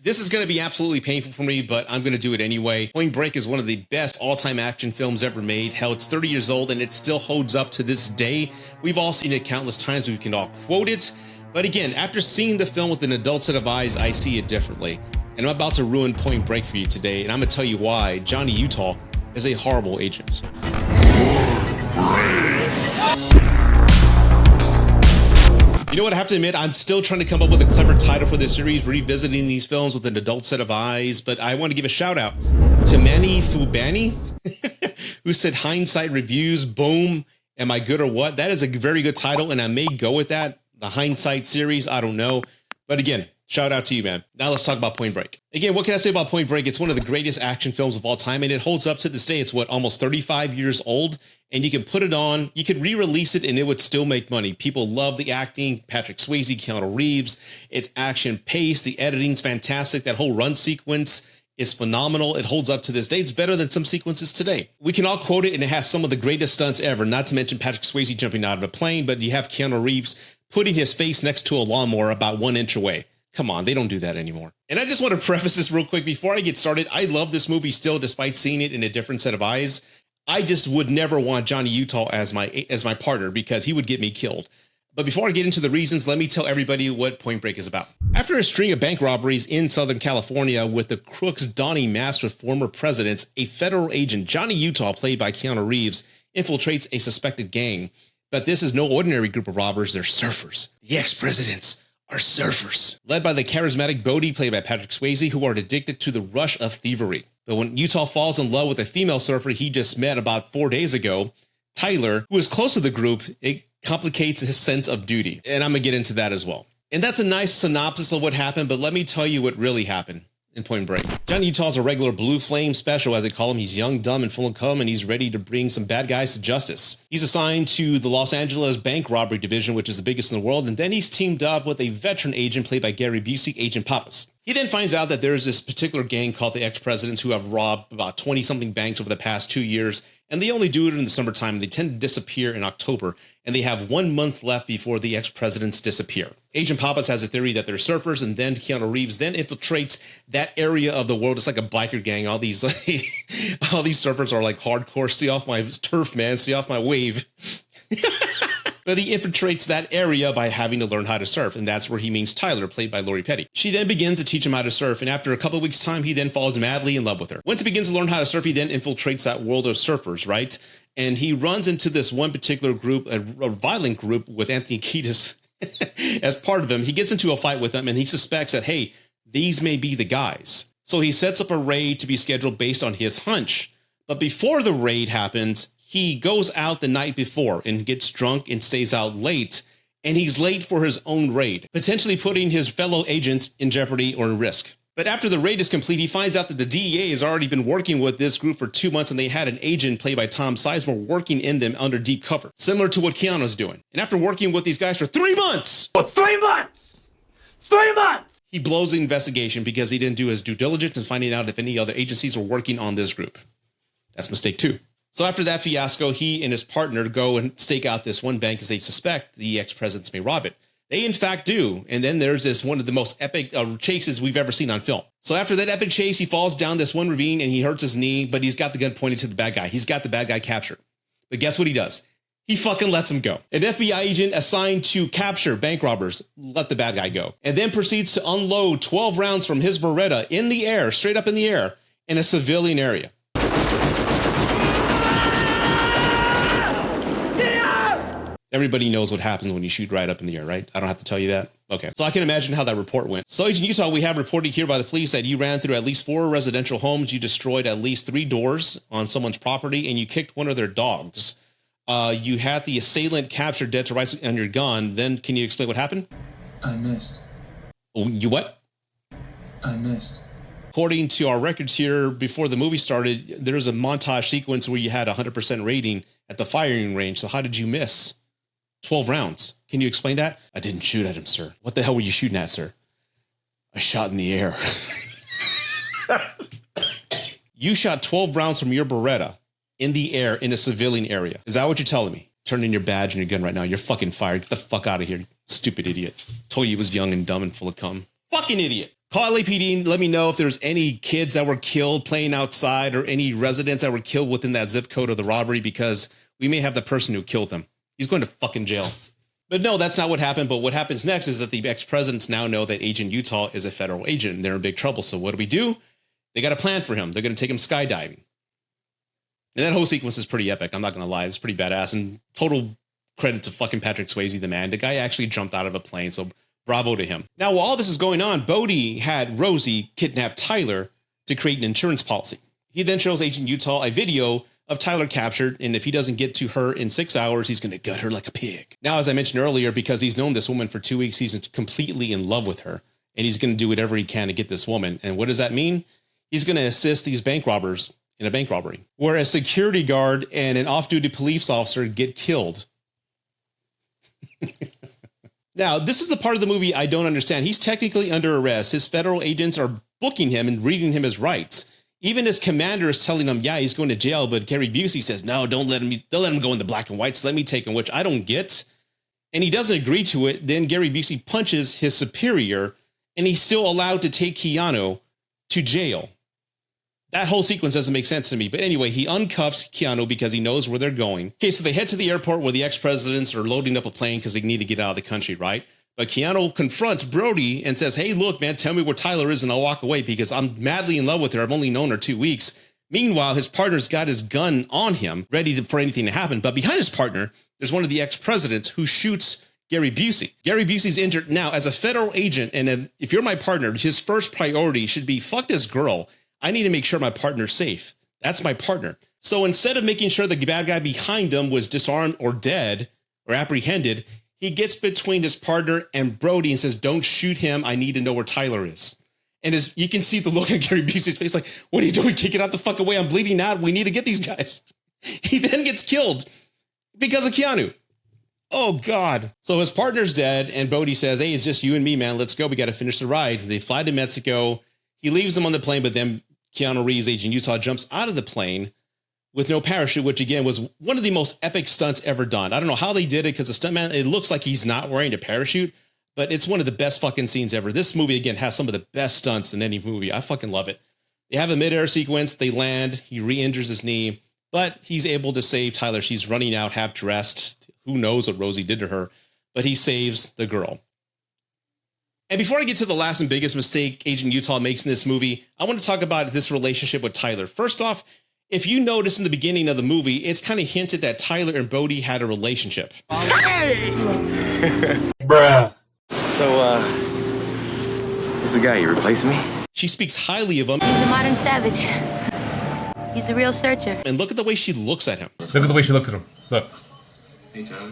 This is going to be absolutely painful for me, but I'm going to do it anyway. Point Break is one of the best all-time action films ever made. Hell, it's 30 years old and it still holds up to this day. We've all seen it countless times. We can all quote it. But again, after seeing the film with an adult set of eyes, I see it differently. And I'm about to ruin Point Break for you today, and I'm going to tell you why Johnny Utah is a horrible agent. You know what, I have to admit, I'm still trying to come up with a clever title for this series, revisiting these films with an adult set of eyes, but I want to give a shout out to Manny Fubani, who said hindsight reviews, boom, am I good or what? That is a very good title, and I may go with that. The hindsight series, I don't know. But again, shout out to you, man. Now let's talk about Point Break. Again, what can I say about Point Break? It's one of the greatest action films of all time, and it holds up to this day. It's what, almost 35 years old, and you can put it on, you could re-release it, and it would still make money. People love the acting, Patrick Swayze, Keanu Reeves. It's action paced, the editing's fantastic. That whole run sequence is phenomenal. It holds up to this day. It's better than some sequences today. We can all quote it, and it has some of the greatest stunts ever, not to mention Patrick Swayze jumping out of a plane, but you have Keanu Reeves putting his face next to a lawnmower about 1 inch away. Come on, they don't do that anymore. And I just want to preface this real quick before I get started. I love this movie still, despite seeing it in a different set of eyes. I just would never want Johnny Utah as my partner because he would get me killed. But before I get into the reasons, let me tell everybody what Point Break is about. After a string of bank robberies in Southern California with the crooks donning masks with former presidents, a federal agent, Johnny Utah, played by Keanu Reeves, infiltrates a suspected gang. But this is no ordinary group of robbers. They're surfers. The ex-presidents are surfers, led by the charismatic Bodhi, played by Patrick Swayze, who are addicted to the rush of thievery. But when Utah falls in love with a female surfer he just met about 4 days ago, Tyler, who is close to the group, it complicates his sense of duty. And I'm going to get into that as well. And that's a nice synopsis of what happened, but let me tell you what really happened in Point Break. Johnny Utah's a regular blue flame special, as they call him. He's young, dumb, and full of cum, and he's ready to bring some bad guys to justice. He's assigned to the Los Angeles bank robbery division, which is the biggest in the world, and then he's teamed up with a veteran agent played by Gary Busey, Agent Pappas. He then finds out that there's this particular gang called the ex-presidents who have robbed about 20-something banks over the past 2 years, and they only do it in the summertime, and they tend to disappear in October, and they have 1 month left before the ex-presidents disappear. Agent Pappas has a theory that they're surfers, and then Keanu Reeves then infiltrates that area of the world. It's like a biker gang. All these surfers are like hardcore, stay off my turf, man, stay off my wave. But he infiltrates that area by having to learn how to surf, and that's where he meets Tyler, played by Lori Petty. She then begins to teach him how to surf, and after a couple of weeks' time, he then falls madly in love with her. Once he begins to learn how to surf, he then infiltrates that world of surfers, right? And he runs into this one particular group, a violent group with Anthony Kiedis as part of him. He gets into a fight with them, and he suspects that, hey, these may be the guys. So he sets up a raid to be scheduled based on his hunch. But before the raid happens, he goes out the night before and gets drunk and stays out late, and he's late for his own raid, potentially putting his fellow agents in jeopardy or in risk. But after the raid is complete, he finds out that the DEA has already been working with this group for 2 months, and they had an agent played by Tom Sizemore working in them under deep cover, similar to what Keanu's doing. And after working with these guys for 3 months, for 3 months, 3 months, he blows the investigation because he didn't do his due diligence in finding out if any other agencies were working on this group. That's mistake 2. So after that fiasco, he and his partner go and stake out this one bank as they suspect the ex-presidents may rob it. They in fact do. And then there's this one of the most epic chases we've ever seen on film. So after that epic chase, he falls down this one ravine and he hurts his knee, but he's got the gun pointed to the bad guy. He's got the bad guy captured. But guess what he does? He fucking lets him go. An FBI agent assigned to capture bank robbers let the bad guy go, and then proceeds to unload 12 rounds from his Beretta in the air, straight up in the air, in a civilian area. Everybody knows what happens when you shoot right up in the air, right? I don't have to tell you that. Okay. So I can imagine how that report went. So Agent Utah, we have reported here by the police that you ran through at least 4 residential homes. You destroyed at least 3 doors on someone's property, and you kicked one of their dogs. You had the assailant captured dead to rights on your gun. Then can you explain what happened? I missed. Oh, you what? I missed. According to our records here, before the movie started, there's a montage sequence where you had a 100% rating at the firing range. So how did you miss 12 rounds? Can you explain that? I didn't shoot at him, sir. What the hell were you shooting at, sir? I shot in the air. You shot 12 rounds from your Beretta in the air in a civilian area. Is that what you're telling me? Turn in your badge and your gun right now. You're fucking fired. Get the fuck out of here, stupid idiot. Told you he was young and dumb and full of cum. Fucking idiot. Call LAPD and let me know if there's any kids that were killed playing outside or any residents that were killed within that zip code of the robbery, because we may have the person who killed them. He's going to fucking jail. But no, that's not what happened. But what happens next is that the ex-presidents now know that Agent Utah is a federal agent and they're in big trouble. So what do? They got a plan for him. They're going to take him skydiving. And that whole sequence is pretty epic. I'm not going to lie. It's pretty badass. And total credit to fucking Patrick Swayze, the man. The guy actually jumped out of a plane. So bravo to him. Now, while all this is going on, Bodhi had Rosie kidnap Tyler to create an insurance policy. He then shows Agent Utah a video of Tyler captured, and if he doesn't get to her in 6 hours, he's going to gut her like a pig. Now, as I mentioned earlier, because he's known this woman for 2 weeks, he's completely in love with her, and he's going to do whatever he can to get this woman. And what does that mean? He's going to assist these bank robbers in a bank robbery, where a security guard and an off-duty police officer get killed. Now, this is the part of the movie I don't understand. He's technically under arrest. His federal agents are booking him and reading him his rights. Even his commander is telling him, yeah, he's going to jail. But Gary Busey says, no, don't let him go in the black and whites. Let me take him, which I don't get. And he doesn't agree to it. Then Gary Busey punches his superior, and he's still allowed to take Keanu to jail. That whole sequence doesn't make sense to me. But anyway, he uncuffs Keanu because he knows where they're going. Okay, so they head to the airport where the ex-presidents are loading up a plane because they need to get out of the country, right? But Keanu confronts Bodhi and says, hey, look, man, tell me where Tyler is and I'll walk away because I'm madly in love with her. I've only known her 2 weeks. Meanwhile, his partner's got his gun on him, ready for anything to happen. But behind his partner, there's one of the ex-presidents who shoots Gary Busey. Gary Busey's injured. Now, as a federal agent, and if you're my partner, his first priority should be, fuck this girl. I need to make sure my partner's safe. That's my partner. So instead of making sure the bad guy behind him was disarmed or dead or apprehended, he gets between his partner and Bodhi and says, don't shoot him. I need to know where Tyler is. And as you can see the look on Gary Busey's face, like, what are you doing? Kick it out the fuck away. I'm bleeding out. We need to get these guys. He then gets killed because of Keanu. Oh, God. So his partner's dead. And Bodhi says, hey, it's just you and me, man. Let's go. We got to finish the ride. They fly to Mexico. He leaves them on the plane, but then Keanu Reeves, Agent Utah, jumps out of the plane with no parachute, which again was one of the most epic stunts ever done. I don't know how they did it because the stuntman, it looks like he's not wearing a parachute, but it's one of the best fucking scenes ever. This movie, again, has some of the best stunts in any movie. I fucking love it. They have a midair sequence. They land. He re-injures his knee, but he's able to save Tyler. She's running out, half dressed. Who knows what Rosie did to her, but he saves the girl. And before I get to the last and biggest mistake Agent Utah makes in this movie, I want to talk about this relationship with Tyler. First off, if you notice in the beginning of the movie, it's kind of hinted that Tyler and Bodhi had a relationship. Hey! Bruh. So, who's the guy? You replacing me? She speaks highly of him. He's a modern savage. He's a real searcher. And look at the way she looks at him. Look at the way she looks at him. Look. Hey, Tyler.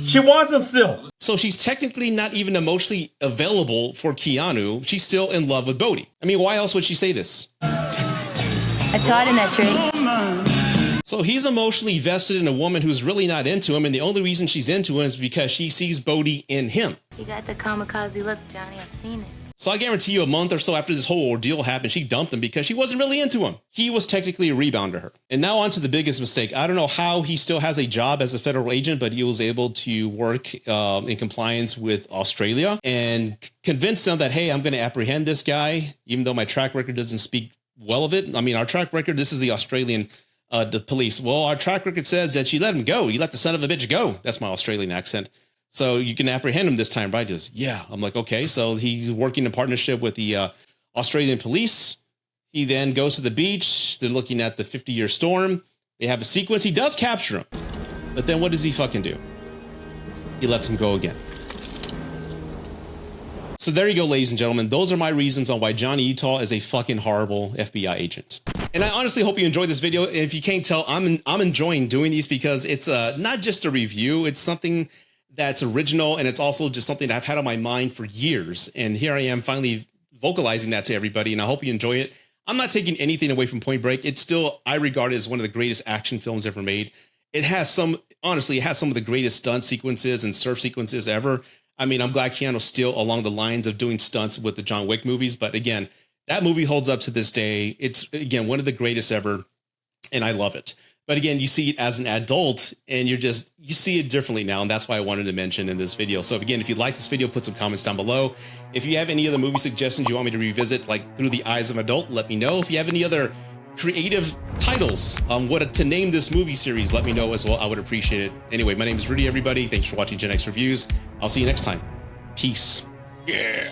She wants him still. So she's technically not even emotionally available for Keanu. She's still in love with Bodhi. I mean, why else would she say this? I taught him that trick. So he's emotionally vested in a woman who's really not into him, and the only reason she's into him is because she sees Bodhi in him. You got the kamikaze look, Johnny. I've seen it. So I guarantee you a month or so after this whole ordeal happened, she dumped him because she wasn't really into him. He was technically a rebound to her. And now on to the biggest mistake. I don't know how he still has a job as a federal agent, but he was able to work in compliance with Australia and convince them that, hey, I'm going to apprehend this guy, even though my track record doesn't speak well of it. I mean, our track record, this is the Australian the police. Well, our track record says that you let him go. You let the son of a bitch go. That's my Australian accent. So you can apprehend him this time, right? Just, yeah. I'm like, okay. So he's working in partnership with the Australian police. He then goes to the beach. They're looking at the 50-year storm. They have a sequence. He does capture him. But then what does he fucking do? He lets him go again. So there you go, ladies and gentlemen. Those are my reasons on why Johnny Utah is a fucking horrible FBI agent. And I honestly hope you enjoyed this video. And if you can't tell, I'm enjoying doing these because it's not just a review. It's something that's original, and it's also just something that I've had on my mind for years. And here I am finally vocalizing that to everybody, and I hope you enjoy it. I'm not taking anything away from Point Break. It's still, I regard it as one of the greatest action films ever made. It has honestly, it has some of the greatest stunt sequences and surf sequences ever. I mean, I'm glad Keanu's still along the lines of doing stunts with the John Wick movies, but again, that movie holds up to this day. It's, again, one of the greatest ever, and I love it. But again, you see it as an adult and you see it differently now. And that's why I wanted to mention in this video. So again, if you like this video, put some comments down below. If you have any other movie suggestions you want me to revisit, like Through the Eyes of an Adult, let me know. If you have any other creative titles on what to name this movie series, let me know as well. I would appreciate it. Anyway, my name is Rudy, everybody. Thanks for watching Gen X Reviews. I'll see you next time. Peace. Yeah.